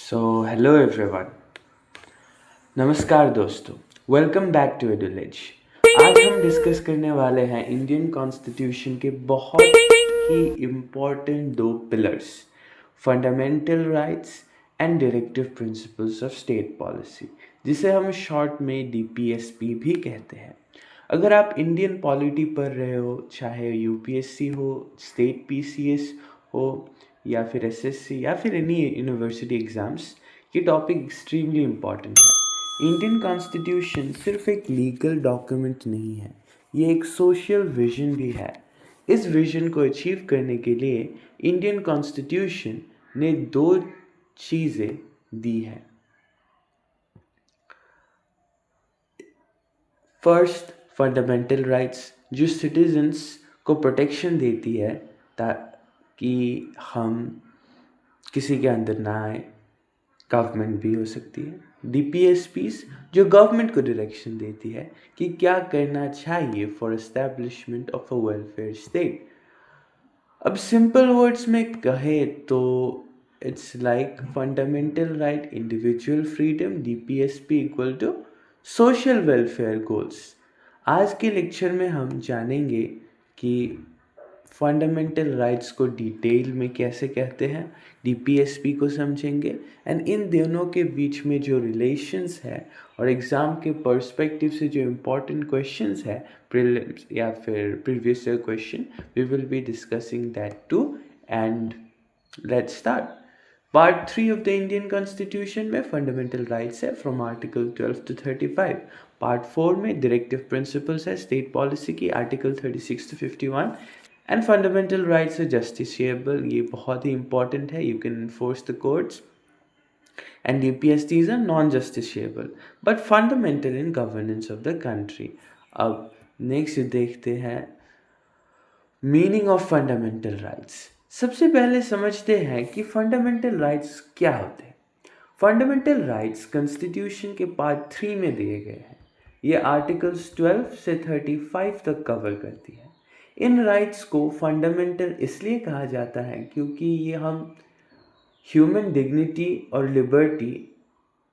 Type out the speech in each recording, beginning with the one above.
Hello everyone. नमस्कार दोस्तों, welcome back to एडुलेज। आज हम डिस्कस करने वाले हैं इंडियन कॉन्स्टिट्यूशन के बहुत ही इम्पोर्टेंट दो pillars, fundamental rights and directive principles of state policy, जिसे हम शॉर्ट में डीपीएसपी भी कहते हैं। अगर आप इंडियन पॉलिटी पढ़ रहे हो, चाहे यूपीएससी हो, स्टेट पीसीएस हो, या फिर एसएससी या फिर एनी यूनिवर्सिटी एग्ज़ाम्स, ये टॉपिक एक्सट्रीमली इम्पॉर्टेंट है। इंडियन कॉन्स्टिट्यूशन सिर्फ एक लीगल डॉक्यूमेंट नहीं है, ये एक सोशल विजन भी है। इस विजन को अचीव करने के लिए इंडियन कॉन्स्टिट्यूशन ने दो चीज़ें दी है। फर्स्ट, फंडामेंटल राइट्स, जो सिटीजन्स को प्रोटेक्शन देती है ताकि हम किसी के अंदर ना आए। गवर्नमेंट भी हो सकती है। डीपीएसपीस, जो गवर्नमेंट को डायरेक्शन देती है कि क्या करना चाहिए for establishment of a welfare state. अब सिंपल वर्ड्स में कहे तो it's like fundamental right, individual freedom, DPSP equal to social welfare goals. आज के लेक्चर में हम जानेंगे कि फंडामेंटल राइट्स को डिटेल में कैसे कहते हैं, डीपीएसपी को समझेंगे एंड इन दोनों के बीच में जो रिलेशंस है और एग्ज़ाम के पर्सपेक्टिव से जो इम्पोर्टेंट क्वेश्चंस है, प्रीलिम्स या फिर previous year question, we will be discussing that too. And let's start. Part 3 of the Indian constitution में फंडामेंटल राइट्स है फ्रॉम आर्टिकल 12 to 35। पार्ट 4 में डायरेक्टिव प्रिंसिपल्स है स्टेट पॉलिसी की, article 36 to 51। And fundamental rights है justiciable, ये बहुत ही important है, you can enforce the courts. And DPSTs are non-justiciable but fundamental in governance of the country। अब next देखते हैं मीनिंग ऑफ फंडामेंटल राइट्स। सबसे पहले समझते हैं कि फंडामेंटल राइट्स क्या होते हैं। फंडामेंटल राइट्स कॉन्स्टिट्यूशन के पार्ट 3 में दिए गए हैं। ये आर्टिकल्स 12 से 35 तक कवर करती है। इन राइट्स को फंडामेंटल इसलिए कहा जाता है क्योंकि ये हम ह्यूमन डिग्निटी और लिबर्टी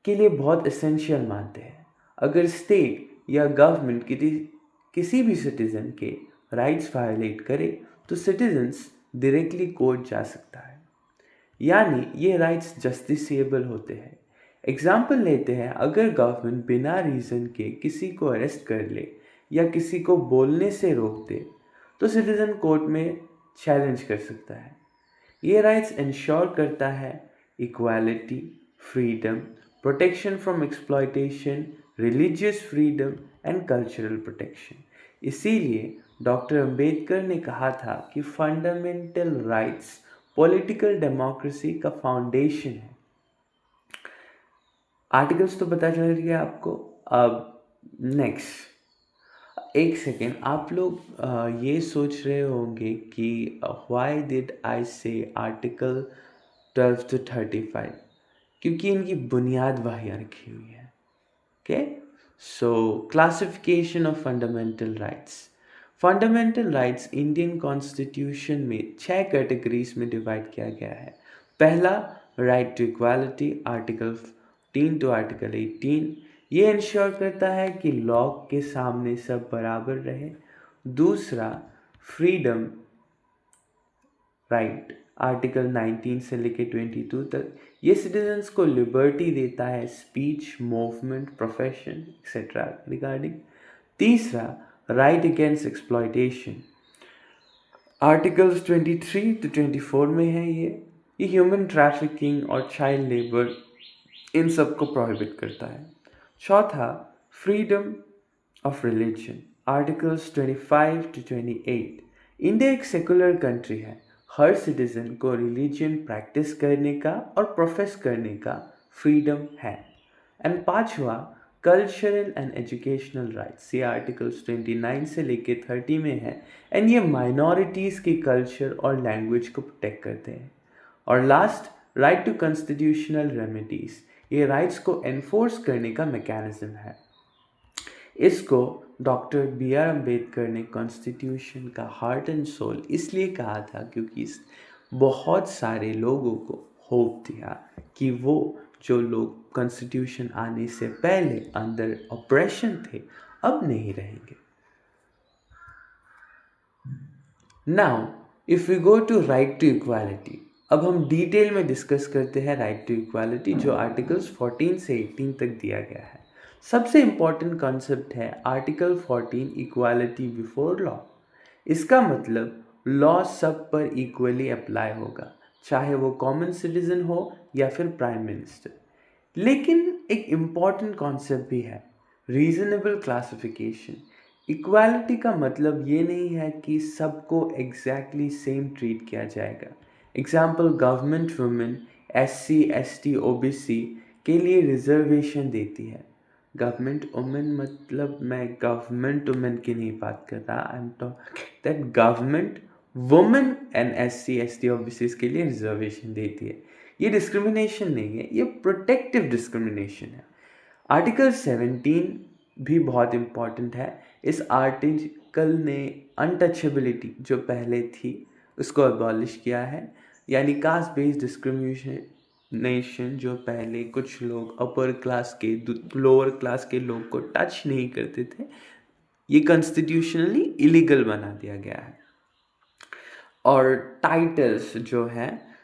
के लिए बहुत एसेंशियल मानते हैं। अगर स्टेट या गवर्नमेंट किसी भी सिटीज़न के राइट्स वायलेट करे तो सिटीजन्स डायरेक्टली कोर्ट जा सकता है, यानी ये राइट्स जस्टिसिएबल होते हैं। एग्जाम्पल लेते हैं, अगर गवर्नमेंट बिना रीज़न के किसी को अरेस्ट कर ले या किसी को बोलने से रोक दे तो सिटीज़न कोर्ट में चैलेंज कर सकता है। ये राइट्स इंश्योर करता है equality, freedom, protection from exploitation, religious freedom and cultural protection. इसीलिए डॉक्टर अंबेडकर ने कहा था कि फंडामेंटल राइट्स पॉलिटिकल डेमोक्रेसी का फाउंडेशन है। आर्टिकल्स तो पता चल गया आपको। अब नेक्स्ट, एक सेकेंड, आप लोग ये सोच रहे होंगे कि व्हाई डिड आई से आर्टिकल 12 to 35, क्योंकि इनकी बुनियाद वही रखी हुई है। Okay, so classification of fundamental rights. Fundamental rights Indian constitution में 6 कैटेगरीज में डिवाइड किया गया है। पहला, right to equality, article 14 to article 18। ये इंश्योर करता है कि लॉ के सामने सब बराबर रहे। दूसरा, फ्रीडम राइट, आर्टिकल 19 से लेकर 22 तक। ये सिटीजन्स को लिबर्टी देता है speech, movement, profession etcetera regarding. तीसरा, right against exploitation, articles 23 to 24 में है। ये ह्यूमन ट्रैफिकिंग और चाइल्ड लेबर, इन सब को प्रोहिबिट करता है। चौथा, freedom of religion, articles 25 to 28। India एक सेकुलर कंट्री है, हर सिटीजन को रिलीजन प्रैक्टिस करने का और प्रोफेस करने का फ्रीडम है। एंड पांचवा, कल्चरल एंड एजुकेशनल राइट्स, ये आर्टिकल्स 29 से लेके 30 में है एंड ये माइनॉरिटीज़ की कल्चर और लैंग्वेज को प्रोटेक्ट करते हैं। और last, right to constitutional remedies, ये राइट्स को एनफोर्स करने का मैकेनिज्म है। इसको डॉक्टर B.R. अम्बेडकर ने कॉन्स्टिट्यूशन का हार्ट एंड सोल इसलिए कहा था क्योंकि इस बहुत सारे लोगों को होप दिया कि वो जो लोग कॉन्स्टिट्यूशन आने से पहले अंडर ऑपरेशन थे अब नहीं रहेंगे। Now if we go to right to equality, अब हम डिटेल में डिस्कस करते हैं राइट टू इक्वालिटी जो आर्टिकल्स 14 से 18 तक दिया गया है। सबसे इम्पॉर्टेंट कॉन्सेप्ट है आर्टिकल 14 इक्वालिटी बिफोर लॉ। इसका मतलब लॉ सब पर इक्वली अप्लाई होगा, चाहे वो कॉमन सिटीजन हो या फिर प्राइम मिनिस्टर। लेकिन एक इम्पॉर्टेंट कॉन्सेप्ट भी है, रीजनेबल क्लासिफिकेशन। इक्वालिटी का मतलब ये नहीं है कि सबको एग्जैक्टली सेम ट्रीट किया जाएगा। Example, government women SC ST OBC के लिए रिजर्वेशन देती है। गवर्नमेंट वुमेन मतलब मैं गवर्नमेंट वुमेन की नहीं बात कर रहा, I am talking that government women and SC ST OBC के लिए रिजर्वेशन देती है। ये डिस्क्रिमिनेशन नहीं है, ये प्रोटेक्टिव डिस्क्रिमिनेशन है। आर्टिकल 17 भी बहुत इम्पॉर्टेंट है। इस आर्टिकल ने अनटचेबिलिटी जो पहले थी उसको अबॉलिश किया है, यानी कास्ट बेस्ड डिस्क्रिमिनेशन जो पहले कुछ लोग अपर क्लास के लोअर क्लास के लोग को टच नहीं करते थे, ये कॉन्स्टिट्यूशनली इलीगल बना दिया गया है। और टाइटल्स जो हैं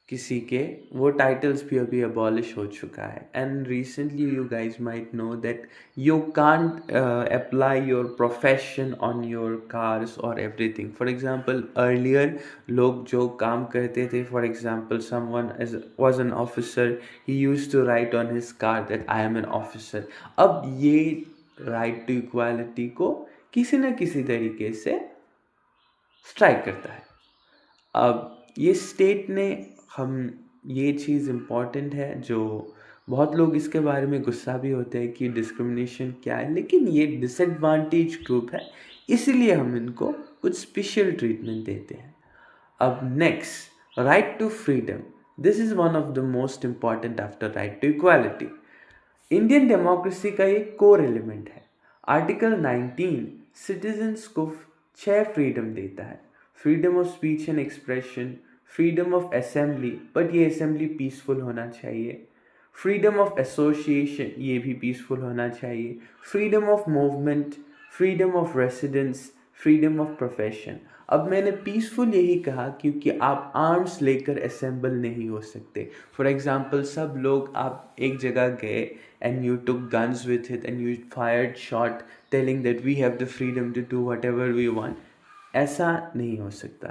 किसी के, वो टाइटल्स भी अभी अबॉलिश हो चुका है। And recently you guys might know that you can't apply your profession on your cars और एवरीथिंग। फॉर एग्जांपल अर्लियर लोग जो काम करते थे, for example someone was an officer, he used to write on his car that I am an officer. अब ये right to equality को किसी न किसी तरीके से स्ट्राइक करता है। अब ये स्टेट ने, हम ये चीज़ इम्पॉर्टेंट है जो बहुत लोग इसके बारे में गुस्सा भी होते हैं कि डिस्क्रिमिनेशन क्या है, लेकिन ये डिसएडवांटेज ग्रुप है, इसीलिए हम इनको कुछ स्पेशल ट्रीटमेंट देते हैं। अब next, right to freedom. This is one of the most important after right to equality. Indian democracy का एक कोर एलिमेंट है। आर्टिकल 19 सिटीजन्स को 6 फ्रीडम देता है। Freedom of speech and expression, freedom of assembly, but ये assembly peaceful होना चाहिए। Freedom of association, ये भी पीसफुल होना चाहिए। Freedom of movement, freedom of residence, freedom of profession. अब मैंने पीसफुल यही कहा क्योंकि आप आर्म्स लेकर असेंबल नहीं हो सकते। फॉर एग्जाम्पल, सब लोग, आप एक जगह गए and you took guns with it and you fired shot telling that we have the freedom to do whatever we want, ऐसा नहीं हो सकता।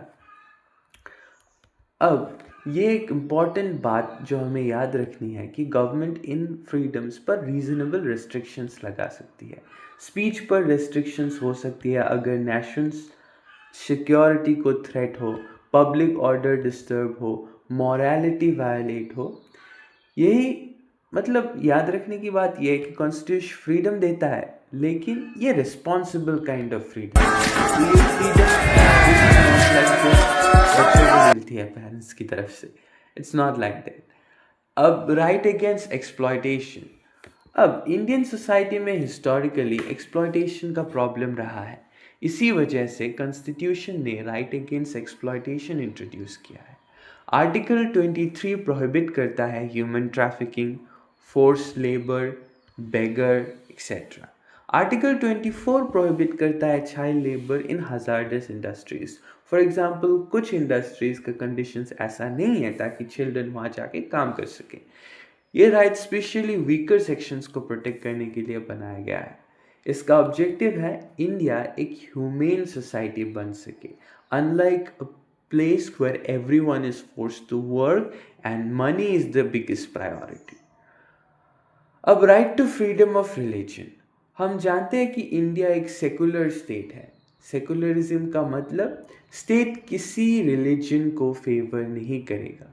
अब ये एक इम्पॉर्टेंट बात जो हमें याद रखनी है कि गवर्नमेंट इन फ्रीडम्स पर रीजनेबल रेस्ट्रिक्शंस लगा सकती है। स्पीच पर रेस्ट्रिक्शंस हो सकती है अगर नेशनल सिक्योरिटी को थ्रेट हो, पब्लिक ऑर्डर डिस्टर्ब हो, मॉरलिटी वायलेट हो। यही मतलब याद रखने की बात यह है कि कॉन्स्टिट्यूशन फ्रीडम देता है, लेकिन ये रिस्पॉन्सिबल काइंड ऑफ फ्रीडम। ये फ्रीडम मिलती है पेरेंट्स की तरफ से, इट्स नॉट लाइक दैट। अब राइट अगेंस्ट एक्सप्लॉयटेशन। अब इंडियन सोसाइटी में हिस्टोरिकली एक्सप्लॉयटेशन का प्रॉब्लम रहा है, इसी वजह से कॉन्स्टिट्यूशन ने राइट अगेंस्ट एक्सप्लॉयटेशन इंट्रोड्यूस किया है। आर्टिकल 23 प्रोहिबिट करता है ह्यूमन ट्रैफिकिंग, फोर्स लेबर, बेगर एक्सेट्रा। आर्टिकल 24 प्रोहिबिट करता है child labour in hazardous industries. For example, कुछ इंडस्ट्रीज का कंडीशंस ऐसा नहीं है ताकि चिल्ड्रन वहाँ जाके काम कर सके। ये राइट स्पेशली वीकर सेक्शंस को प्रोटेक्ट करने के लिए बनाया गया है। इसका ऑब्जेक्टिव है इंडिया एक ह्यूमेन सोसाइटी बन सके, unlike a place where everyone is forced to work and money is the biggest priority. अब right to freedom of religion. हम जानते हैं कि इंडिया एक सेकुलर स्टेट है। सेकुलरिज्म का मतलब स्टेट किसी रिलीजन को फेवर नहीं करेगा।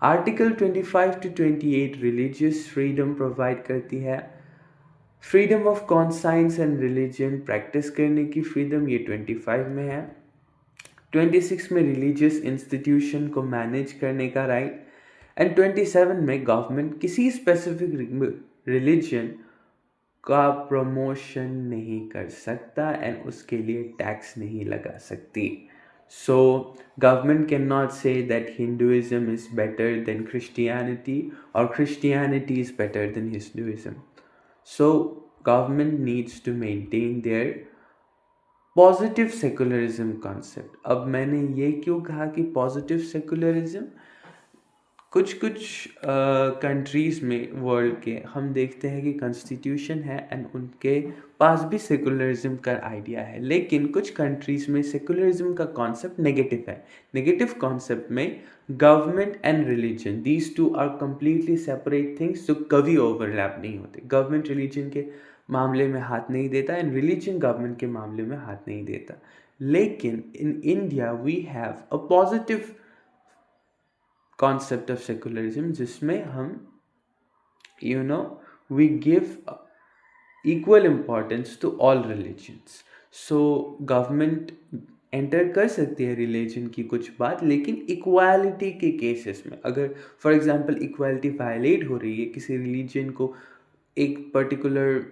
Article 25 to 28 religious freedom provide करती है। Freedom of conscience and religion practice करने की फ्रीडम, ये 25 में है। 26 में रिलीजियस इंस्टीट्यूशन को मैनेज करने का राइट, एंड 27 में गवर्नमेंट किसी स्पेसिफिक रिलीजन का प्रमोशन नहीं कर सकता एंड उसके लिए टैक्स नहीं लगा सकती। So government cannot say that Hinduism is better than Christianity or Christianity is better than Hinduism. So government needs to maintain their positive secularism concept. अब मैंने ये क्यों कहा कि पॉजिटिव सेकुलरिज्म, कुछ कुछ कंट्रीज़ में वर्ल्ड के हम देखते हैं कि कॉन्स्टिट्यूशन है एंड उनके पास भी सेकुलरिज्म का आइडिया है, लेकिन कुछ कंट्रीज़ में सेकुलरिज्म का कॉन्सेप्ट नेगेटिव है. नेगेटिव कॉन्सेप्ट में government and religion, these two are completely separate things, जो कभी ओवरलैप नहीं होते. गवर्नमेंट रिलीजन के मामले में हाथ नहीं देता एंड रिलीजन गवर्नमेंट के मामले में हाथ नहीं देता. लेकिन in India we have a positive concept of secularism जिसमें हम we give equal importance to all religions. So government enter कर सकती है रिलीजन की कुछ बात, लेकिन इक्वालिटी के केसेस में. अगर फॉर एग्जांपल इक्वालिटी वायलेट हो रही है, किसी रिलीजन को एक पर्टिकुलर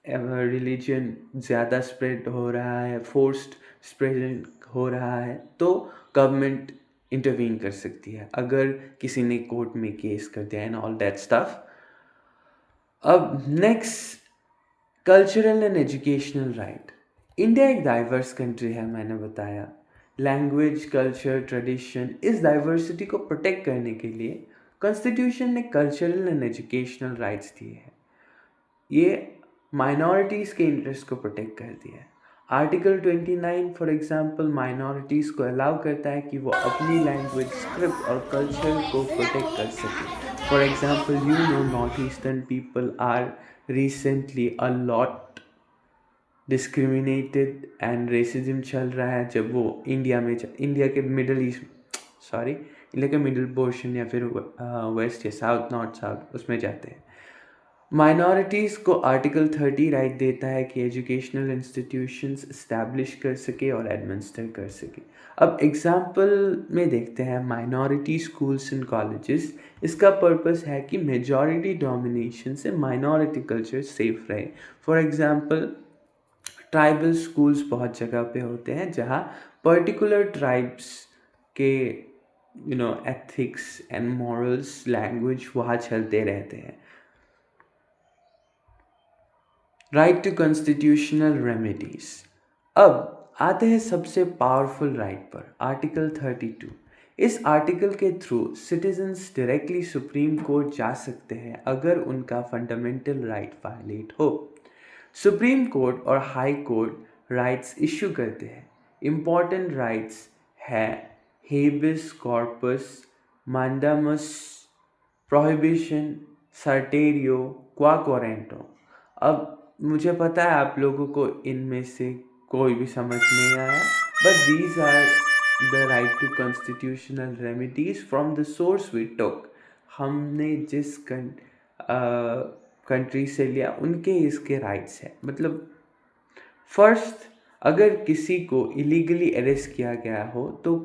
रिलीजन ज़्यादा स्प्रेड हो रहा है, फोर्स्ड स्प्रेड हो रहा है, तो गवर्नमेंट इंटरवीन कर सकती है अगर किसी ने कोर्ट में केस कर दिया एंड ऑल दैट स्टफ. अब next, cultural and educational right. India एक डाइवर्स कंट्री है, मैंने बताया. लैंग्वेज, कल्चर, ट्रेडिशन, इस डाइवर्सिटी को प्रोटेक्ट करने के लिए कॉन्स्टिट्यूशन ने कल्चरल एंड एजुकेशनल राइट्स दिए हैं. ये माइनॉरिटीज़ के इंटरेस्ट को प्रोटेक्ट कर दिया है. आर्टिकल 29 फॉर एग्जांपल माइनॉरिटीज़ को अलाउ करता है कि वो अपनी लैंग्वेज, स्क्रिप्ट और कल्चर को प्रोटेक्ट कर सके. For example north eastern people are recently a lot discriminated and racism चल रहा है जब वो इंडिया के इंडिया के मिडिल पोर्शन या फिर वेस्ट या साउथ, नॉर्थ साउथ, उसमें जाते हैं. माइनॉरिटीज़ को आर्टिकल 30 राइट देता है कि एजुकेशनल इंस्टीट्यूशंस इस्टेब्लिश कर सके और एडमिनिस्टर कर सके. अब एग्जांपल में देखते हैं माइनॉरिटी स्कूल्स एंड कॉलेजेस. इसका पर्पस है कि मेजॉरिटी डोमिनेशन से माइनॉरिटी कल्चर सेफ रहे. फॉर एग्जांपल ट्राइबल स्कूल्स बहुत जगह पे होते हैं जहाँ पर्टिकुलर ट्राइब्स के एथिक्स एंड मॉरल्स, लैंग्वेज वहाँ चलते रहते हैं. Right to constitutional remedies. अब आते हैं सबसे पावरफुल राइट पर, आर्टिकल 32. इस आर्टिकल के through citizens directly supreme court जा सकते हैं अगर उनका फंडामेंटल राइट वायलेट हो. सुप्रीम कोर्ट और हाई कोर्ट राइट्स इशू करते हैं. इम्पॉर्टेंट राइट्स है हेबिस कॉर्पस, मांडामस, प्रोहिबिशन, सर्टेरियो, क्वा क्वारेंटो. अब मुझे पता है आप लोगों को इनमें से कोई भी समझ नहीं आया, but these are the right to constitutional remedies from the source we took. हमने जिस कंट्री से लिया उनके इसके राइट्स हैं. मतलब फर्स्ट, अगर किसी को इलीगली अरेस्ट किया गया हो तो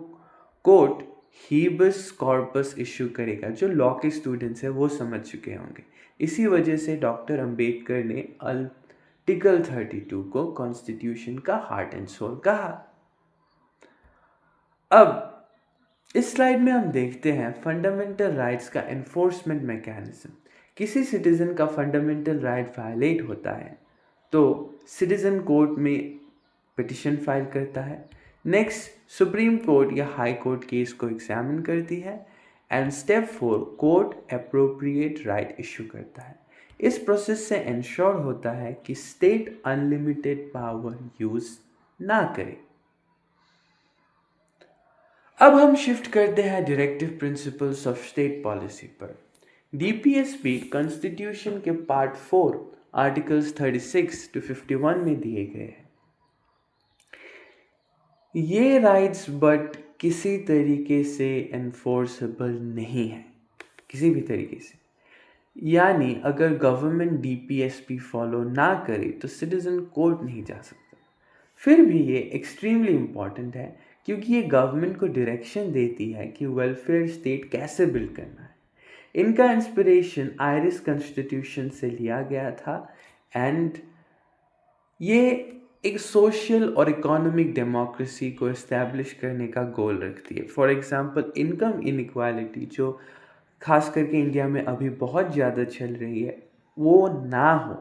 कोर्ट हीबस कॉर्पस इशू करेगा. जो लॉ के स्टूडेंट्स हैं वो समझ चुके होंगे. इसी वजह से डॉक्टर अंबेडकर ने आर्टिकल 32 को कॉन्स्टिट्यूशन का हार्ट एंड सोल कहा. अब इस स्लाइड में हम देखते हैं फंडामेंटल राइट्स का एनफोर्समेंट मैकेनिज्म. किसी सिटीजन का फंडामेंटल राइट वायलेट होता है तो सिटीजन कोर्ट में पिटिशन फाइल करता है. नेक्स्ट, सुप्रीम कोर्ट या हाई कोर्ट केस को एग्जामिन करती है and step 4, court appropriate right issue करता है. इस प्रोसेस से इंश्योर होता है कि स्टेट अनलिमिटेड पावर यूज ना करे. अब हम शिफ्ट करते हैं directive principles of state policy पर. डीपीएसपी कॉन्स्टिट्यूशन के पार्ट 4 आर्टिकल्स 36 to 51 में दिए गए हैं. ये राइट्स बट किसी तरीके से एनफोर्सेबल नहीं है, किसी भी तरीके से. यानी अगर गवर्नमेंट डीपीएसपी फॉलो ना करे तो सिटीजन कोर्ट नहीं जा सकता. फिर भी ये एक्सट्रीमली इम्पॉर्टेंट है क्योंकि ये गवर्नमेंट को डायरेक्शन देती है कि वेलफेयर स्टेट कैसे बिल्ड करना है. इनका इंस्पिरेशन आयरिश कॉन्स्टिट्यूशन से लिया गया था एंड ये एक सोशल और इकोनॉमिक डेमोक्रेसी को इस्टेब्लिश करने का गोल रखती है। फॉर एग्जांपल इनकम इनइक्वालिटी जो खास करके इंडिया में अभी बहुत ज़्यादा चल रही है वो ना हो,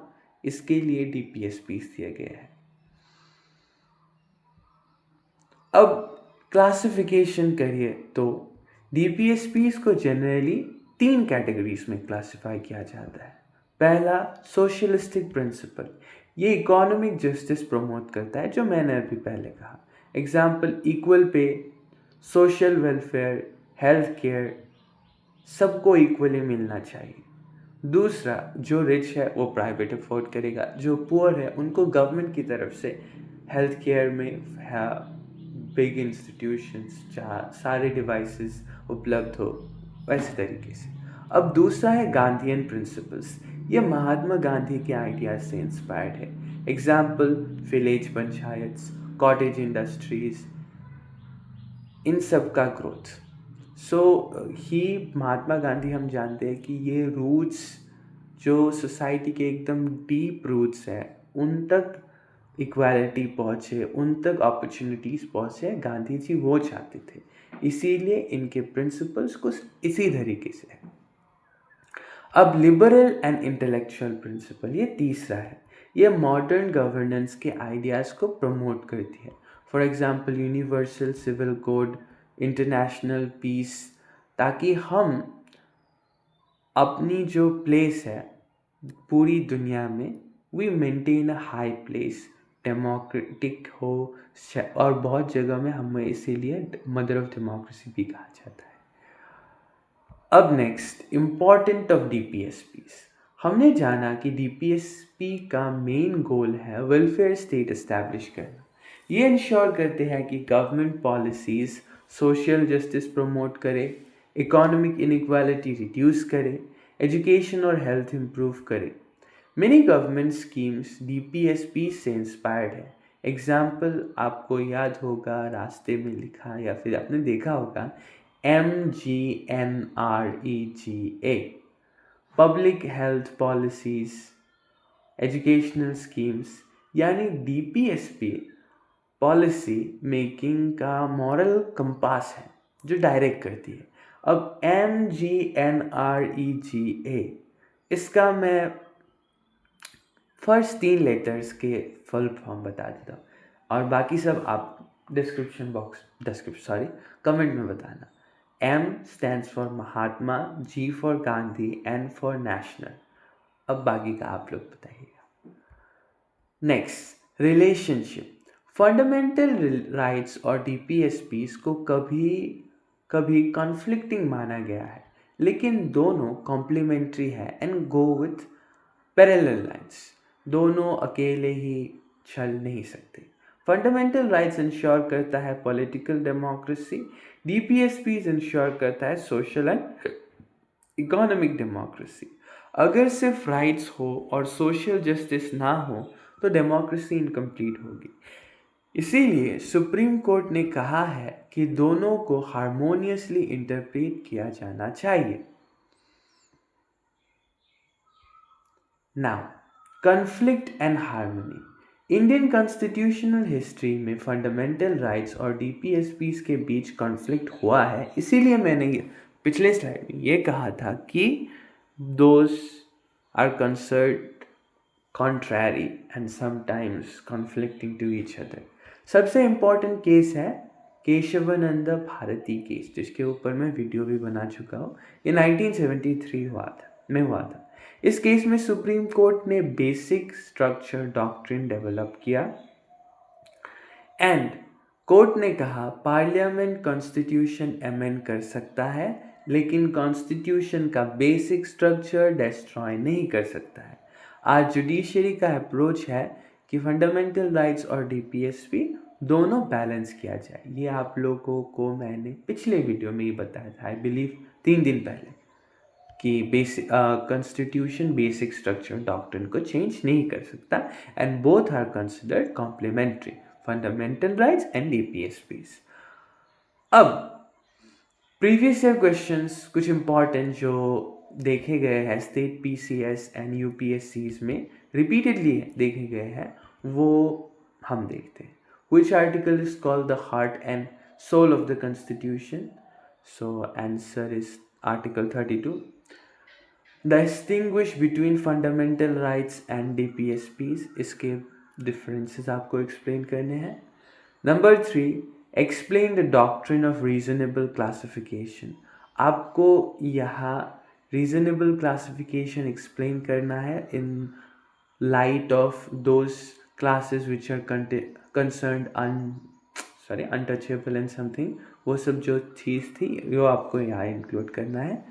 इसके लिए डीपीएसपीस दिया गया है। अब क्लासिफिकेशन करिए तो डीपीएसपीस को जनरली 3 कैटेगरीज में क्लासिफाई किया जाता है। पहला, सोशलिस्टिक प्रिंसिपल, ये इकोनॉमिक जस्टिस प्रमोट करता है, जो मैंने अभी पहले कहा। Example, equal pay, social welfare, health care, सबको इक्वली मिलना चाहिए। दूसरा, जो रिच है वो प्राइवेट अफोर्ड करेगा, जो पुअर है उनको गवर्नमेंट की तरफ से हेल्थ केयर में बिग इंस्टीट्यूशंस जहाँ सारे डिवाइसेस उपलब्ध हो, वैसे तरीके से। अब दूसरा है गांधीयन प्रिंसिपल्स, ये महात्मा गांधी के आइडियाज से इंस्पायर्ड है। Example, village panchayats, cottage industries, इन सब का ग्रोथ। ही महात्मा गांधी, हम जानते हैं कि ये रूट्स जो सोसाइटी के एकदम डीप रूट्स हैं उन तक इक्वालिटी पहुँचे, उन तक अपॉर्चुनिटीज़ पहुँचे, गांधी जी वो चाहते थे। इसीलिए इनके प्रिंसिपल्स कुछ इसी तरीके से है। अब लिबरल एंड इंटेलेक्चुअल प्रिंसिपल, ये तीसरा है। ये मॉडर्न गवर्नेंस के आइडियाज़ को प्रमोट करती है। For example, universal civil code, international peace, ताकि हम अपनी जो प्लेस है पूरी दुनिया में we maintain a high place, democratic हो, और बहुत जगह में हमें इसीलिए मदर ऑफ डेमोक्रेसी भी कहा जाता है। अब नेक्स्ट, इम्पॉर्टेंट ऑफ डीपीएसपीस। हमने जाना कि डीपीएसपी का मेन गोल है वेलफेयर स्टेट इस्टेब्लिश करना। ये इंश्योर करते हैं कि government policies social justice promote करे, इकोनॉमिक इनइक्वालिटी रिड्यूस करे, एजुकेशन और हेल्थ इम्प्रूव करे। मेनी गवर्नमेंट स्कीम्स डीपीएसपी से इंस्पायर्ड है। एग्जाम्पल आपको याद होगा, रास्ते में लिखा या फिर आपने देखा होगा, MGNREGA, public health policies, educational schemes, यानी डीपीएसपी पॉलिसी मेकिंग का मॉरल कंपास है जो डायरेक्ट करती है। अब MGNREGA, इसका मैं फर्स्ट 3 लेटर्स के फुल फॉर्म बता देता हूँ और बाकी सब आप कमेंट में बताना। M stands for Mahatma, G for Gandhi, N for national. अब बाकी का आप लोग बताइएगा। Next, relationship. फंडामेंटल राइट्स और डीपीएसपीस को कभी कभी कॉन्फ्लिक्टिंग माना गया है, लेकिन दोनों कॉम्प्लीमेंट्री है and go with parallel lines. दोनों अकेले ही चल नहीं सकते। फंडामेंटल राइट्स इंश्योर करता है पॉलिटिकल डेमोक्रेसी, डीपीएसपीस इंश्योर करता है सोशल एंड इकोनॉमिक डेमोक्रेसी। अगर सिर्फ राइट्स हो और सोशल जस्टिस ना हो तो डेमोक्रेसी इनकम्प्लीट होगी। इसीलिए सुप्रीम कोर्ट ने कहा है कि दोनों को हार्मोनियसली इंटरप्रेट किया जाना चाहिए। Now, conflict and harmony. Indian constitutional history में फंडामेंटल राइट्स और डीपीएसपीस के बीच कॉन्फ्लिक्ट हुआ है। इसीलिए मैंने पिछले स्लाइड में ये कहा था कि those are concert contrary and sometimes conflicting to each other. सबसे इम्पॉर्टेंट केस है केशवानंद भारती केस, जिसके ऊपर मैं वीडियो भी बना चुका हूँ। ये 1973 हुआ था। इस केस में सुप्रीम कोर्ट ने बेसिक स्ट्रक्चर डॉक्ट्रिन डेवलप किया एंड कोर्ट ने कहा पार्लियामेंट कॉन्स्टिट्यूशन अमेंड कर सकता है, लेकिन कॉन्स्टिट्यूशन का बेसिक स्ट्रक्चर डिस्ट्रॉय नहीं कर सकता है। आज जुडिशरी का अप्रोच है कि फंडामेंटल राइट्स और डीपीएसपी दोनों बैलेंस किया जाए। ये आप लोगों को मैंने पिछले वीडियो में ही बताया था, आई बिलीव 3 दिन पहले, कि basic constitution basic structure doctrine को चेंज नहीं कर सकता and both are considered complementary, fundamental rights and DPSPs. अब प्रीवियस ईयर क्वेश्चंस कुछ इंपॉर्टेंट जो देखे गए हैं स्टेट पीसीएस एंड यूपीएससीज में रिपीटेडली देखे गए हैं, वो हम देखते हैं. Which article is called the heart and soul of the Constitution? So answer is Article 32. Distinguish between fundamental rights and DPSPs. इसके differences आपको explain करने हैं. Number 3, explain the doctrine of reasonable classification. आपको यहाँ reasonable classification explain करना है in light of those classes which are concerned untouchable and something. वो सब जो चीज़ थी वो आपको यहाँ इंक्लूड करना है,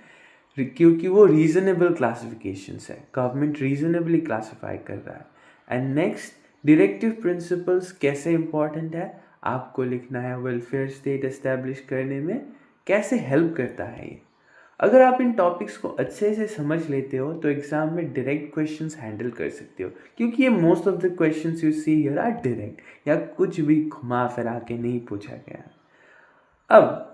क्योंकि वो रीजनेबल क्लासिफिकेशंस है, गवर्नमेंट रीजनेबली क्लासीफाई कर रहा है. एंड नेक्स्ट, डायरेक्टिव प्रिंसिपल्स कैसे इंपॉर्टेंट है आपको लिखना है. वेलफेयर स्टेट एस्टेब्लिश करने में कैसे हेल्प करता है ये. अगर आप इन टॉपिक्स को अच्छे से समझ लेते हो तो एग्जाम में डायरेक्ट क्वेश्चंस हैंडल कर सकते हो, क्योंकि ये most of the questions you see here are direct, या कुछ भी घुमा फिरा के नहीं पूछा गया. अब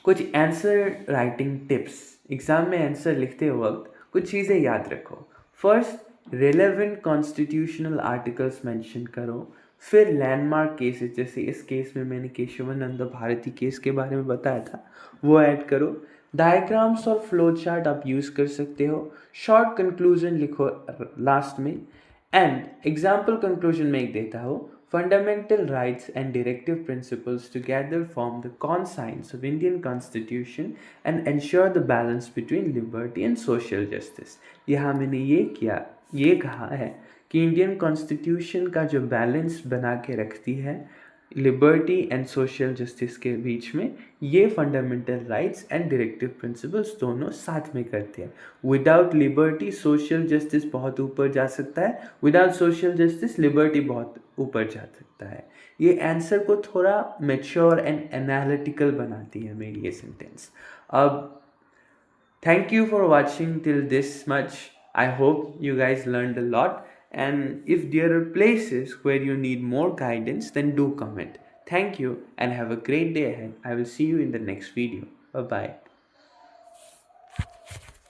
कुछ आंसर राइटिंग टिप्स. एग्जाम में आंसर लिखते वक्त कुछ चीज़ें याद रखो. First, relevant constitutional articles mention करो. फिर लैंडमार्क केसेस, जैसे इस केस में मैंने केशवानंद भारती केस के बारे में बताया था, वो ऐड करो. डायग्राम्स और फ्लो चार्ट आप यूज़ कर सकते हो. शॉर्ट कंक्लूजन लिखो लास्ट में. एंड एग्जाम्पल कंक्लूजन में एक देता हो. Fundamental rights and directive principles together form the conscience of Indian Constitution and ensure the balance between liberty and social justice. यहाँ मैंने ये कहा है कि इंडियन कॉन्स्टिट्यूशन का जो बैलेंस बना के रखती है लिबर्टी एंड सोशल जस्टिस के बीच में, ये fundamental rights and directive principles दोनों साथ में करते हैं. विदाउट लिबर्टी सोशल जस्टिस बहुत ऊपर जा सकता है, विदाउट सोशल जस्टिस लिबर्टी बहुत ऊपर जा सकता है. ये आंसर को थोड़ा मैच्योर एंड एनालिटिकल बनाती है मेरी ये सेंटेंस. अब thank you for watching till this much. I hope you guys learned a lot. And if there are places where you need more guidance, then do comment. Thank you and have a great day ahead. I will see you in the next video. Bye bye.